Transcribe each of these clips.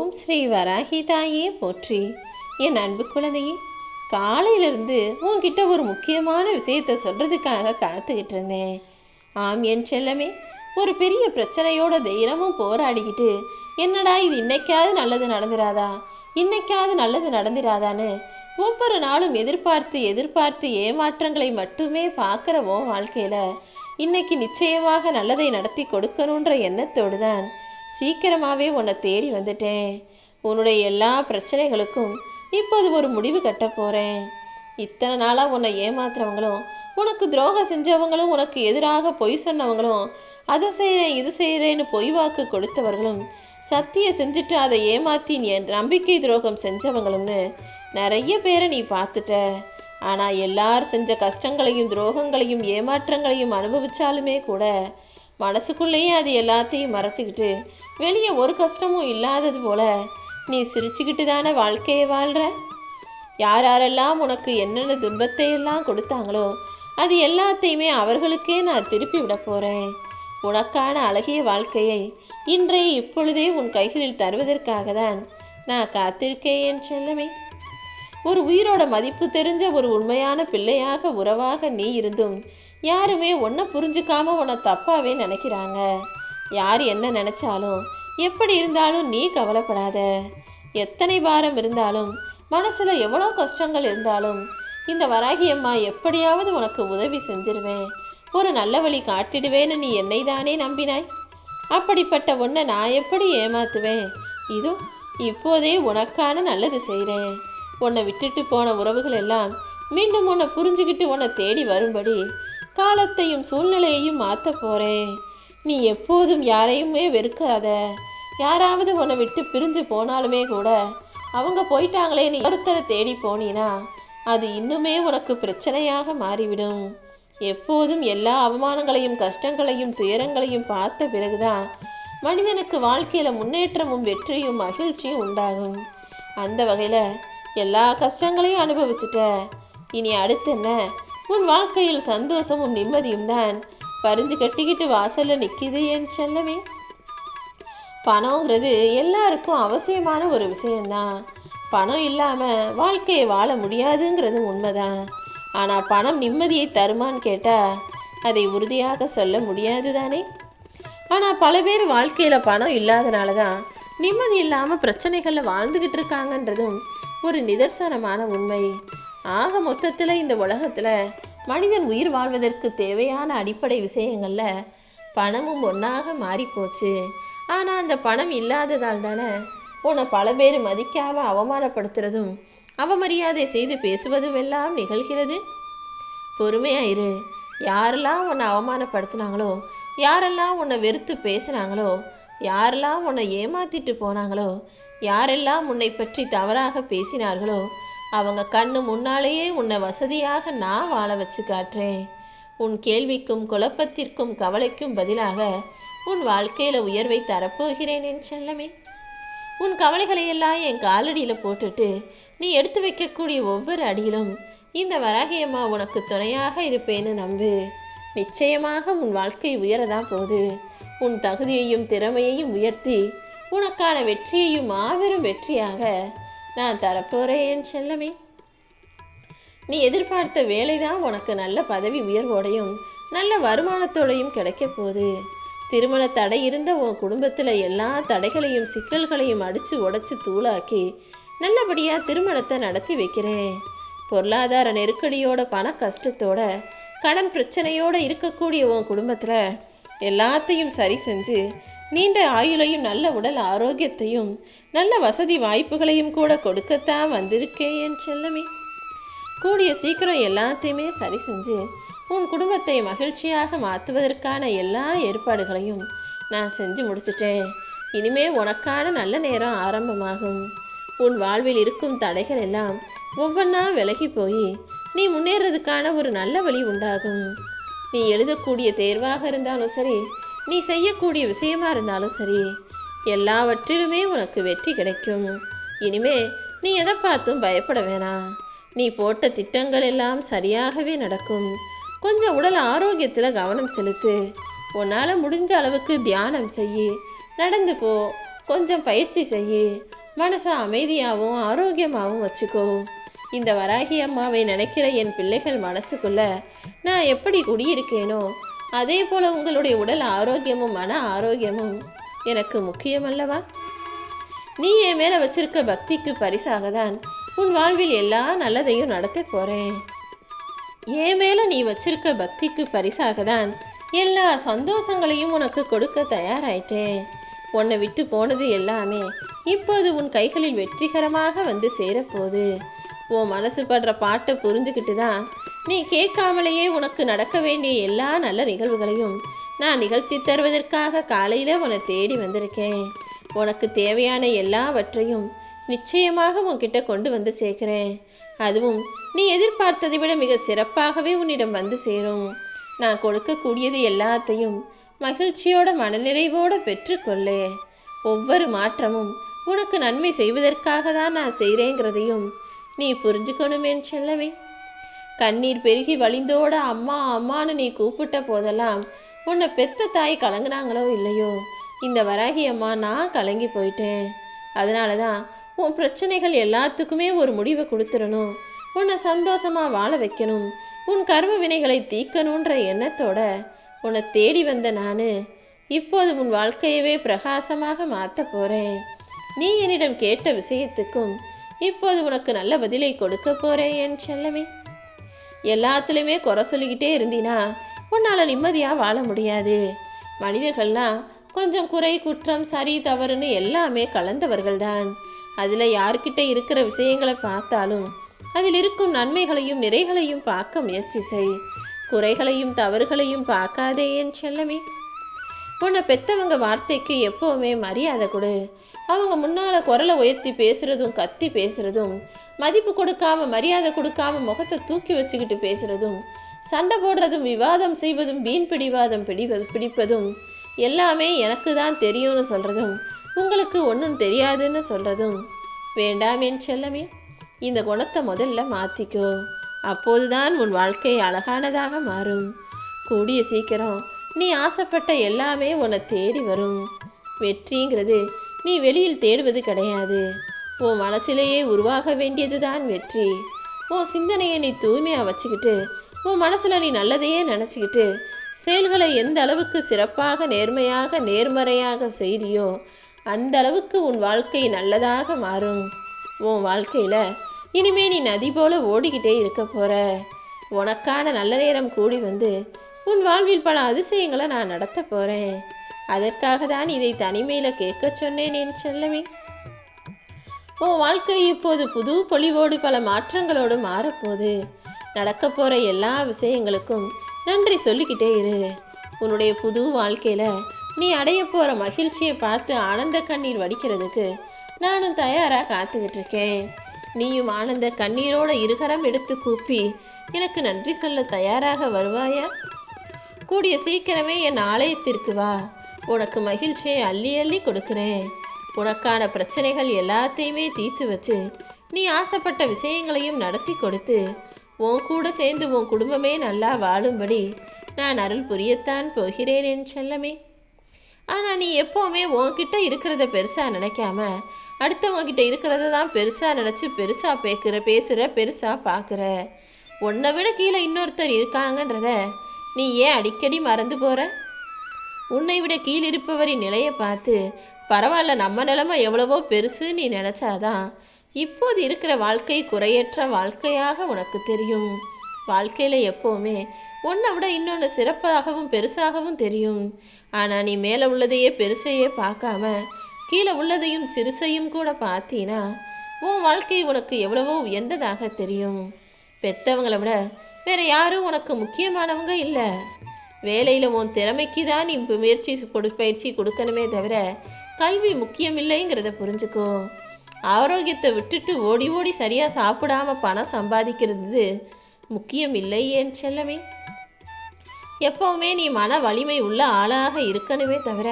ஓம் ஸ்ரீ வராகி தாயே போற்றி. என் அன்பு குழந்தையே, காலையிலிருந்து உன்கிட்ட ஒரு முக்கியமான விஷயத்தை சொல்றதுக்காக காத்துக்கிட்டு இருந்தேன். ஆம் என் செல்லமே, ஒரு பெரிய பிரச்சனையோட தைரியமும் போராடிக்கிட்டு என்னடா இது இன்னைக்காவது நல்லது நடந்துராதா, இன்னைக்காவது நல்லது நடந்துராதான்னு ஒவ்வொரு நாளும் எதிர்பார்த்து ஏமாற்றங்களை மட்டுமே பார்க்குறவோ வாழ்க்கையில இன்னைக்கு நிச்சயமாக நல்லதை நடத்தி கொடுக்கணுன்ற எண்ணத்தோடு தான் சீக்கிரமாகவே உன்னை தேடி வந்துட்டேன். உன்னுடைய எல்லா பிரச்சனைகளுக்கும் இப்போது ஒரு முடிவு கட்ட போகிறேன். இத்தனை நாளாக உன்னை ஏமாத்துறவங்களும், உனக்கு துரோகம் செஞ்சவங்களும், உனக்கு எதிராக பொய் சொன்னவங்களும், அதை செய்கிறேன் இது செய்கிறேன்னு பொய் வாக்கு கொடுத்தவர்களும், சத்தியம் செஞ்சுட்டு அதை ஏமாற்றி நம்பிக்கை துரோகம் செஞ்சவங்களும்னு நிறைய பேரை நீ பார்த்துட்ட. ஆனால் எல்லாரும் செஞ்ச கஷ்டங்களையும் துரோகங்களையும் ஏமாற்றங்களையும் அனுபவிச்சாலுமே கூட மனசுக்குள்ளேயே அது எல்லாத்தையும் மறைச்சிக்கிட்டு வெளியே ஒரு கஷ்டமும் இல்லாதது போல நீ சிரிச்சுக்கிட்டு தானே வாழ்க்கையை வாழ்கிற. யாரெல்லாம் உனக்கு என்னென்ன துன்பத்தை எல்லாம் கொடுத்தாங்களோ அது எல்லாத்தையுமே அவர்களுக்கே நான் திருப்பி விட போகிறேன். உனக்கான அழகிய வாழ்க்கையை இன்றைய இப்பொழுதே உன் கைகளில் தருவதற்காக தான் நான் காத்திருக்கேன் என் செல்லமே. ஒரு உயிரோட மதிப்பு தெரிஞ்ச ஒரு உண்மையான பிள்ளையாக உறவாக நீ இருந்தும் யாருமே உன்னை புரிஞ்சுக்காம உன்னை தப்பாவே நினைக்கிறாங்க. யார் என்ன நினைச்சாலும் எப்படி இருந்தாலும் நீ கவலைப்படாத. எத்தனை பாரம் இருந்தாலும் மனசுல எவ்வளோ கஷ்டங்கள் இருந்தாலும் இந்த வராகி அம்மா எப்படியாவது உனக்கு உதவி செஞ்சிருவேன், ஒரு நல்ல வழி காட்டிடுவேன்னு நீ என்னை தானே நம்பினாய். அப்படிப்பட்ட உன்னை நான் எப்படி ஏமாத்துவேன்? இதோ இப்போதே உனக்கான நல்லது செய்கிறேன். உன்னை விட்டுட்டு போன உறவுகள் எல்லாம் மீண்டும் உன்னை புரிஞ்சுக்கிட்டு உன்னை தேடி வரும்படி காலத்தையும் சூழ்நிலையையும் மாற்ற போகிறேன். நீ எப்போதும் யாரையுமே வெறுக்காத. யாராவது உன்னை விட்டு பிரிஞ்சு போனாலுமே கூட அவங்க போயிட்டாங்களே நீ ஒருத்தரை தேடி போனீனா அது இன்னுமே உனக்கு பிரச்சனையாக மாறிவிடும். எப்போதும் எல்லா அவமானங்களையும் கஷ்டங்களையும் துயரங்களையும் பார்த்த பிறகுதான் மனிதனுக்கு வாழ்க்கையில் முன்னேற்றமும் வெற்றியும் மகிழ்ச்சியும் உண்டாகும். அந்த வகையில் எல்லா கஷ்டங்களையும் அனுபவிச்சுட்ட. இனி அடுத்து என்ன? உன் வாழ்க்கையில் சந்தோஷமும் நிம்மதியும் தான் பறிஞ்சு கட்டிக்கிட்டு வாசல்ல நிற்கிது என் செல்லமே. பணங்கிறது எல்லாருக்கும் அவசியமான ஒரு விஷயம்தான். பணம் இல்லாமல் வாழ்க்கையை வாழ முடியாதுங்கிறது உண்மைதான். ஆனால் பணம் நிம்மதியை தருமான்னு கேட்டால் அதை உறுதியாக சொல்ல முடியாது தானே. ஆனால் பல பேர் வாழ்க்கையில் பணம் இல்லாதனால தான் நிம்மதி இல்லாமல் பிரச்சனைகளில் வாழ்ந்துக்கிட்டு இருக்காங்கன்றதும் ஒரு நிதர்சனமான உண்மை. ஆக மொத்தத்தில் இந்த உலகத்தில் மனிதன் உயிர் வாழ்வதற்கு தேவையான அடிப்படை விஷயங்களில் பணமும் ஒன்றாக மாறிப்போச்சு. ஆனால் அந்த பணம் இல்லாததால் தானே உன்னை பல பேர் மதிக்காமல் அவமானப்படுத்துறதும் அவமரியாதை செய்து பேசுவதும் எல்லாம் நிகழ்கிறது. பொறுமையாயிரு. யாரெல்லாம் உன்னை அவமானப்படுத்தினாங்களோ, யாரெல்லாம் உன்னை வெறுத்து பேசினாங்களோ, யாரெல்லாம் உன்னை ஏமாத்திட்டு போனாங்களோ, யாரெல்லாம் உன்னை பற்றி தவறாக பேசினார்களோ அவங்க கண்ணு முன்னாலேயே உன்னை வசதியாக நான் வாழ வச்சு காட்டுறேன். உன் கேள்விக்கும் குழப்பத்திற்கும் கவலைக்கும் பதிலாக உன் வாழ்க்கையில் உயர்வை தரப்போகிறேன் என் செல்லமே. உன் கவலைகளையெல்லாம் என் காலடியில் போட்டுட்டு நீ எடுத்து வைக்கக்கூடிய ஒவ்வொரு அடியிலும் இந்த வராகி அம்மா உனக்கு துணையாக இருப்பேன்னு நம்பு. நிச்சயமாக உன் வாழ்க்கை உயரதான் போகுது. உன் தகுதியையும் திறமையையும் உயர்த்தி உனக்கான வெற்றியையும் மாபெரும் வெற்றியாக நான் தரப்போறேன் என் செல்லமே. நீ எதிர்பார்த்த வேலைதான் உனக்கு நல்ல பதவி உயர்வோடையும் நல்ல வருமானத்தோடையும் கிடைக்க போகுது. திருமண தடை இருந்த உன் குடும்பத்தில் எல்லா தடைகளையும் சிக்கல்களையும் அடித்து உடைச்சி தூளாக்கி நல்லபடியாக திருமணத்தை நடத்தி வைக்கிறேன். பொருளாதார நெருக்கடியோட பண கஷ்டத்தோட கடன் பிரச்சனையோடு இருக்கக்கூடிய உன் குடும்பத்தில் எல்லாத்தையும் சரி செஞ்சு நீண்ட ஆயுளையும் நல்ல உடல் ஆரோக்கியத்தையும் நல்ல வசதி வாய்ப்புகளையும் கூட கொடுக்கத்தான் வந்திருக்கேன் என் செல்லமே. கூடிய சீக்கிரம் எல்லாத்தையுமே சரி செஞ்சு உன் குடும்பத்தை மகிழ்ச்சியாக மாற்றுவதற்கான எல்லா ஏற்பாடுகளையும் நான் செஞ்சு முடிச்சிட்டேன். இனிமே உனக்கான நல்ல நேரம் ஆரம்பமாகும். உன் வாழ்வில் இருக்கும் தடைகள் எல்லாம் ஒவ்வொன்றா விலகி போய் நீ முன்னேறதுக்கான ஒரு நல்ல வழி உண்டாகும். நீ எழுதக்கூடிய தேர்வாக இருந்தாலும் சரி, நீ செய்யக்கூடிய விஷயமா இருந்தாலும் சரி, எல்லாவற்றிலுமே உனக்கு வெற்றி கிடைக்கும். இனிமே நீ எதை பார்த்தும் பயப்பட வேணாம். நீ போட்ட திட்டங்கள் எல்லாம் சரியாகவே நடக்கும். கொஞ்சம் உடல் ஆரோக்கியத்தில் கவனம் செலுத்து. உன்னால் முடிஞ்ச அளவுக்கு தியானம் செய்யி, நடந்து போ. கொஞ்சம் பயிற்சி செய்யு. மனசை அமைதியாகவும் ஆரோக்கியமாகவும் வச்சுக்கோ. இந்த வராகி அம்மாவை நினைக்கிற என் பிள்ளைகள் மனசுக்குள்ள நான் எப்படி குடியிருக்கேனோ அதே போல உங்களுடைய உடல் ஆரோக்கியமும் மன ஆரோக்கியமும் எனக்கு முக்கியம் அல்லவா? நீ என் மேல வச்சிருக்க பக்திக்கு பரிசாக தான் உன் வாழ்வில் எல்லா நல்லதையும் நடத்த போறேன். என் மேல நீ வச்சிருக்க பக்திக்கு பரிசாக தான் எல்லா சந்தோஷங்களையும் உனக்கு கொடுக்க தயாராயிட்டேன். உன்னை விட்டு போனது எல்லாமே இப்போது உன் கைகளில் வெற்றிகரமாக வந்து சேரப்போகுது. உன் மனசு படுற பாட்டை புரிஞ்சுக்கிட்டு தான் நீ கேட்காமலேயே உனக்கு நடக்க வேண்டிய எல்லா நல்ல நிகழ்வுகளையும் நான் நிகழ்த்தி தருவதற்காக காலையில் உன்னை தேடி வந்திருக்கேன். உனக்கு தேவையான எல்லாவற்றையும் நிச்சயமாக உன்கிட்ட கொண்டு வந்து சேர்க்கிறேன். அதுவும் நீ எதிர்பார்த்ததை விட மிக சிறப்பாகவே உன்னிடம் வந்து சேரும். நான் கொடுக்கக்கூடியது எல்லாத்தையும் மகிழ்ச்சியோட மனநிறைவோடு பெற்றுக்கொள்ளே. ஒவ்வொரு மாற்றமும் உனக்கு நன்மை செய்வதற்காக தான் நான் செய்கிறேங்கிறதையும் நீ புரிஞ்சுக்கணுமேன்னு செல்லவே. கண்ணீர் பெருகி வழிந்தோட அம்மா அம்மான்னு நீ கூப்பிட்ட போதெல்லாம் உன்னை பெத்த தாய் கலங்குனாங்களோ இல்லையோ, இந்த வராகி அம்மா நான் கலங்கி போயிட்டேன். அதனால தான் உன் பிரச்சனைகள் எல்லாத்துக்குமே ஒரு முடிவை கொடுத்துடணும், உன்னை சந்தோஷமா வாழ வைக்கணும், உன் கர்ம வினைகளை தீக்கணுன்ற எண்ணத்தோட உன்னை தேடி வந்த நான் இப்போது உன் வாழ்க்கையவே பிரகாசமாக மாற்ற போறேன். நீ என்னிடம் கேட்ட விஷயத்துக்கும் இப்போது உனக்கு நல்ல பதிலை கொடுக்க போறேன் என் செல்லமே. எல்லாத்துலேயுமே குறை சொல்லிக்கிட்டே இருந்தீனா உன்னால் நிம்மதியாக வாழ முடியாது. மனிதர்கள்லாம் கொஞ்சம் குறை குற்றம் சரி தவறுன்னு எல்லாமே கலந்தவர்கள் தான். அதில் யார்கிட்ட இருக்கிற விஷயங்களை பார்த்தாலும் அதில் இருக்கும் நன்மைகளையும் நிறைகளையும் பார்க்க முயற்சி செய். குறைகளையும் தவறுகளையும் பார்க்காதே என் செல்லமே. உன்னை பெத்தவங்க வார்த்தைக்கு எப்போவுமே மரியாதை கொடு. அவங்க முன்னால குரலை உயர்த்தி பேசுறதும் கத்தி பேசுறதும் மதிப்பு கொடுக்காம மரியாதை கொடுக்காம முகத்தை தூக்கி வச்சுக்கிட்டு பேசுறதும் சண்டை போடுறதும் விவாதம் செய்வதும் வீண் பிடிவாதம் பிடிப்பதும் எல்லாமே எனக்கு தான் தெரியும்னு சொல்றதும் உங்களுக்கு ஒன்றும் தெரியாதுன்னு சொல்றதும் வேண்டாம் என் செல்லமே. இந்த குணத்தை முதல்ல மாத்திக்கோ. அப்போதுதான் உன் வாழ்க்கை அழகானதாக மாறும். கூடிய சீக்கிரம் நீ ஆசைப்பட்ட எல்லாமே உன்னை தேடி வரும். வெற்றிங்கிறது நீ வெளியில் தேடுவது கிடையாது, உன் மனசிலேயே உருவாக வேண்டியது தான் வெற்றி. உன் சிந்தனையை நீ தூய்மையாக வச்சுக்கிட்டு உன் மனசில் நீ நல்லதையே நினச்சிக்கிட்டு செயல்களை எந்த அளவுக்கு சிறப்பாக நேர்மையாக நேர்மறையாக செய்றியோ அந்த அளவுக்கு உன் வாழ்க்கை நல்லதாக மாறும். உன் வாழ்க்கையில் இனிமே நீ நதி போல ஓடிக்கிட்டே இருக்க போற. உனக்கான நல்ல நேரம் கூடி வந்து உன் வாழ்வில் பல அதிசயங்களை நான் நடத்த போறேன். அதற்காக தான் இதை தனிமையில் கேட்க சொன்னேன் என் செல்லமே. உன் வாழ்க்கை இப்போது புது பொலிவோடு பல மாற்றங்களோடு மாறப்போகுது. நடக்க போகிற எல்லா விஷயங்களுக்கும் நன்றி சொல்லிக்கிட்டே இரு. உன்னுடைய புது வாழ்க்கையில் நீ அடைய போகிற மகிழ்ச்சியை பார்த்து ஆனந்த கண்ணீர் வடிக்கிறதுக்கு நானும் தயாராக காத்துக்கிட்டு இருக்கேன். நீயும் ஆனந்த கண்ணீரோட இருகரம் எடுத்து கூப்பி எனக்கு நன்றி சொல்ல தயாராக வருவாயா? கூடிய சீக்கிரமே என் ஆலயத்திற்கு வா. உனக்கு மகிழ்ச்சியை அள்ளி அள்ளி கொடுக்குறேன். உனக்கான பிரச்சனைகள் எல்லாத்தையுமே தீர்த்து வச்சு நீ ஆசைப்பட்ட விஷயங்களையும் நடத்தி கொடுத்து உன் கூட சேர்ந்து உன் குடும்பமே நல்லா வாழும்படி நான் அருள் புரியத்தான் போகிறேன் என் செல்லமே. ஆனால் நீ எப்போவுமே உன்கிட்ட இருக்கிறத பெருசாக நினைக்காம அடுத்தவங்கிட்ட இருக்கிறத தான் பெருசாக நினச்சி பெருசாக பேசுகிற பெருசாக பார்க்குற. உன்னை விட கீழே இன்னொருத்தர் இருக்காங்கன்றத நீ ஏன் அடிக்கடி மறந்து போகிற? உன்னை விட கீழிருப்பவரின் நிலையை பார்த்து பரவாயில்ல நம்ம நிலைமை எவ்வளவோ பெருசு நீ நினச்சாதான் இப்போது இருக்கிற வாழ்க்கை குறையற்ற வாழ்க்கையாக உனக்கு தெரியும். வாழ்க்கையில் எப்போவுமே உன்னை விட இன்னொன்று சிறப்பாகவும் பெருசாகவும் தெரியும். ஆனால் நீ மேலே உள்ளதையே பெருசையே பார்க்காம கீழே உள்ளதையும் சிறுசையும் கூட பார்த்தீனா உன் வாழ்க்கை உனக்கு எவ்வளவோ உயர்ந்ததாக தெரியும். பெத்தவங்களை விட வேற யாரும் உனக்கு முக்கியமானவங்க இல்லை. வேலையில் உன் திறமைக்கு தான் நீ பயிற்சி கொடுக்கணுமே தவிர கல்வி முக்கியம் இல்லைங்கிறத புரிஞ்சுக்கோ. ஆரோக்கியத்தை விட்டுட்டு ஓடி ஓடி சரியாக சாப்பிடாம பணம் சம்பாதிக்கிறது முக்கியம் இல்லை என் செல்லமே. எப்போவுமே நீ மன வலிமை உள்ள ஆளாக இருக்கணுமே தவிர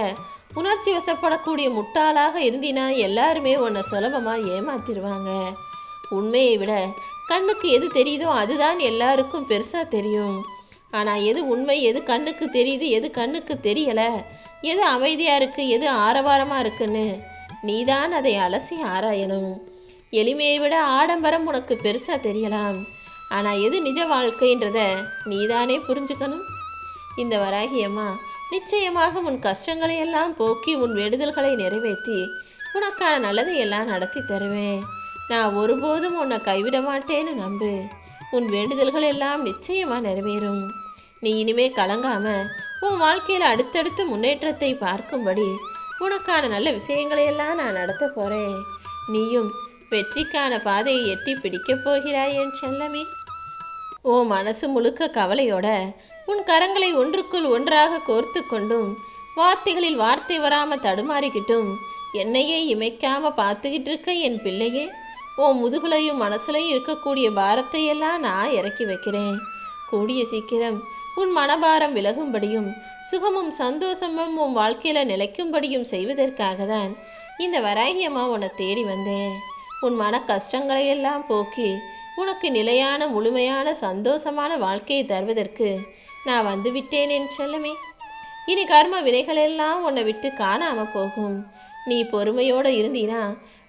உணர்ச்சி வசப்படக்கூடிய முட்டாளாக இருந்தினா எல்லாருமே உன்னை சுலபமாக ஏமாத்திடுவாங்க. உண்மையை விட கண்ணுக்கு எது தெரியுதோ அதுதான் எல்லாருக்கும் பெருசாக தெரியும். ஆனால் எது உண்மை, எது கண்ணுக்கு தெரியுது, எது கண்ணுக்கு தெரியலை, எது அமைதியாக இருக்குது, எது ஆரவாரமாக இருக்குன்னு நீதான் அதை அலசி ஆராயணும். எளிமையை விட ஆடம்பரம் உனக்கு பெருசா தெரியலாம், ஆனா எது நிஜ வாழ்க்கைன்றத நீதானே புரிஞ்சுக்கணும். இந்த வராகியம்மா நிச்சயமாக உன் கஷ்டங்களை எல்லாம் போக்கி உன் வேண்டுதல்களை நிறைவேற்றி உனக்கான நல்லதை எல்லாம் நடத்தி தருவேன். நான் ஒருபோதும் உன்னை கைவிட மாட்டேன்னு நம்பு. உன் வேண்டுதல்கள் எல்லாம் நிச்சயமா நிறைவேறும். நீ இனிமே கலங்காம உன் வாழ்க்கையில அடுத்தடுத்து முன்னேற்றத்தை பார்க்கும்படி உனக்கான நல்ல விஷயங்களை எல்லாம் நான் நடத்த போறேன். நீயும் வெற்றிக்கான பாதையை எட்டி பிடிக்கப் போகிறாய் என் செல்லமே. ஓ மனசு முழுக்க கவலையோட உன் கரங்களை ஒன்றுக்குள் ஒன்றாக கோர்த்து கொண்டும் வார்த்தைகளில் வார்த்தை வராம தடுமாறிக்கிட்டும் என்னையே இமைக்காம பார்த்துக்கிட்டு இருக்க என் பிள்ளையே, ஓ முதுகுலையும் மனசுலையும் இருக்கக்கூடிய பாரத்தை எல்லாம் நான் இறக்கி வைக்கிறேன். கூடிய சீக்கிரம் உன் மனபாரம் விலகும்படியும் சுகமும் சந்தோஷமும் உன் வாழ்க்கையில நிலைக்கும்படியும் செய்வதற்காக தான் இந்த வராகியம்மா உன்னை தேடி வந்தேன். உன் மன கஷ்டங்களை எல்லாம் போக்கி உனக்கு நிலையான முழுமையான சந்தோஷமான வாழ்க்கையை தருவதற்கு நான் வந்து விட்டேன் என் செல்லமே. இனி கர்ம வினைகள் எல்லாம் உன்னை விட்டு காணாம போகும். நீ பொறுமையோடு இருந்தீனா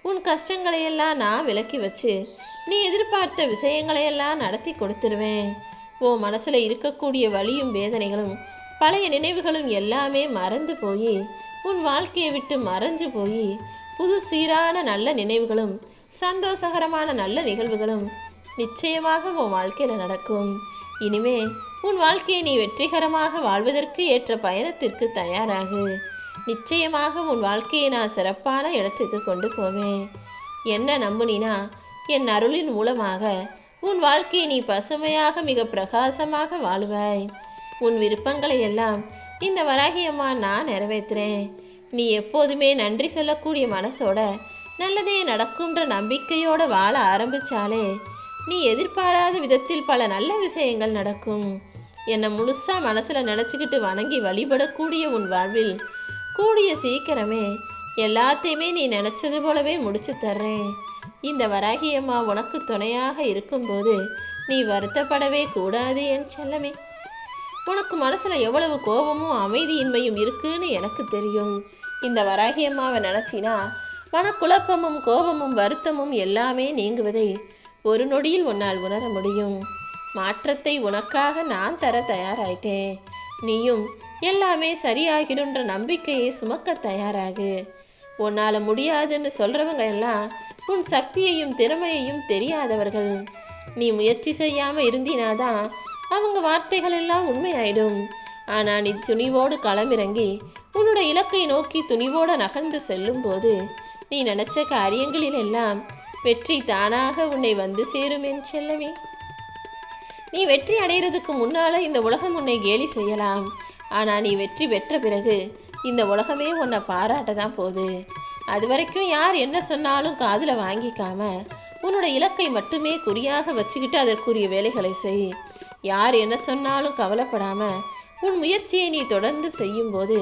உன் கஷ்டங்களை எல்லாம் நான் விலக்கி வச்சு நீ எதிர்பார்த்த விஷயங்களையெல்லாம் நடத்தி கொடுத்துருவேன். ஓ மனசுல இருக்கக்கூடிய வலியும் வேதனைகளும் பழைய நினைவுகளும் எல்லாமே மறந்து போய் உன் வாழ்க்கையை விட்டு மறைஞ்சு போய் புது சீரான நல்ல நினைவுகளும் சந்தோஷகரமான நல்ல நிகழ்வுகளும் நிச்சயமாக உன் வாழ்க்கையில நடக்கும். இனிமே உன் வாழ்க்கையை நீ வெற்றிகரமாக வாழ்வதற்கு ஏற்ற பயணத்திற்கு தயாராகு. நிச்சயமாக உன் வாழ்க்கையை நான் சிறப்பான இடத்துக்கு கொண்டு போவேன். என்ன நம்புனினா என் அருளின் மூலமாக உன் வாழ்க்கையை நீ பசுமையாக மிக பிரகாசமாக வாழுவாய். உன் விருப்பங்களை எல்லாம் இந்த வராகியம்மா நான் நிறைவேற்றுறேன். நீ எப்போதுமே நன்றி சொல்லக்கூடிய மனசோட நல்லதே நடக்கும்ன்ற நம்பிக்கையோட வாழ ஆரம்பிச்சாலே நீ எதிர்பாராத விதத்தில் பல நல்ல விஷயங்கள் நடக்கும். என்னை முழுசா மனசுல நினைச்சுக்கிட்டு வணங்கி வழிபடக்கூடிய உன் வாழ்வில் கூடிய சீக்கிரமே எல்லாத்தையுமே நீ நினைச்சது போலவே முடிச்சு தர்றேன். இந்த வராகியம்மா உனக்கு துணையாக இருக்கும்போது நீ வருத்தப்படவே கூடாது என் செல்லமே. உனக்கு மனசுல எவ்வளவு கோபமும் அமைதியின்மையும் இருக்குன்னு எனக்கு தெரியும். இந்த வராகியம்மாவை நினைச்சினா மனக்குழப்பமும் கோபமும் வருத்தமும் எல்லாமே நீங்குவதை ஒரு நொடியில் உன்னால் உணர முடியும். மாற்றத்தை உனக்காக நான் தர தயாராயிட்டேன். நீயும் எல்லாமே சரியாகிடுன்ற நம்பிக்கையை சுமக்க தயாராகு. உன்னால முடியாதுன்னு சொல்றவங்க எல்லாம் உன் சக்தியையும் திறமையையும் தெரியாதவர்கள். நீ முயற்சி செய்யாம இருந்தினாதான் அவங்க வார்த்தைகள் எல்லாம் உண்மையாயிடும். ஆனா நீ துணிவோடு களமிறங்கி உன்னோட இலக்கை நோக்கி துணிவோடு நகர்ந்து செல்லும் போது நீ நினைச்ச காரியங்களில் எல்லாம் வெற்றி தானாக உன்னை வந்து சேரும் என் செல்லமே. நீ வெற்றி அடைகிறதுக்கு முன்னால இந்த உலகம் உன்னை கேலி செய்யலாம். ஆனா நீ வெற்றி பெற்ற பிறகு இந்த உலகமே உன்னை பாராட்ட தான் போகுது. அது வரைக்கும் யார் என்ன சொன்னாலும் காதுல வாங்கிக்காம உன்னோட இலக்கை மட்டுமே குறியாக வச்சுக்கிட்டு அதற்குரிய வேலைகளை செய். யார் என்ன சொன்னாலும் கவலைப்படாம உன் முயற்சியை நீ தொடர்ந்து செய்யும் போது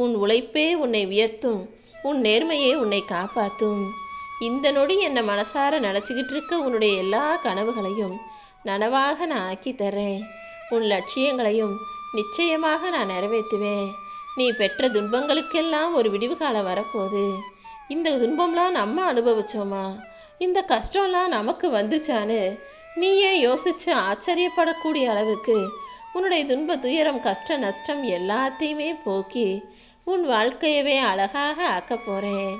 உன் உழைப்பே உன்னை உயர்த்தும், உன் நேர்மையே உன்னை காப்பாற்றும். இந்த நொடி என்னை மனசார நினச்சிக்கிட்டு இருக்க உன்னுடைய எல்லா கனவுகளையும் நனவாக நான் ஆக்கி தர்றேன். உன் லட்சியங்களையும் நிச்சயமாக நான் நிறைவேற்றுவேன். நீ பெற்ற துன்பங்களுக்கெல்லாம் ஒரு விடிவு காலம் வரப்போகுது. இந்த துன்பம்லாம் நம்ம அனுபவிச்சோமா, இந்த கஷ்டம்லாம் நமக்கு வந்துச்சான்னு நீயே யோசிச்சு ஆச்சரியப்படக்கூடிய அளவுக்கு உன்னுடைய துன்ப துயரம் கஷ்ட நஷ்டம் எல்லாத்தையுமே போக்கி உன் வாழ்க்கையவே அழகாக ஆக்க போறேன்.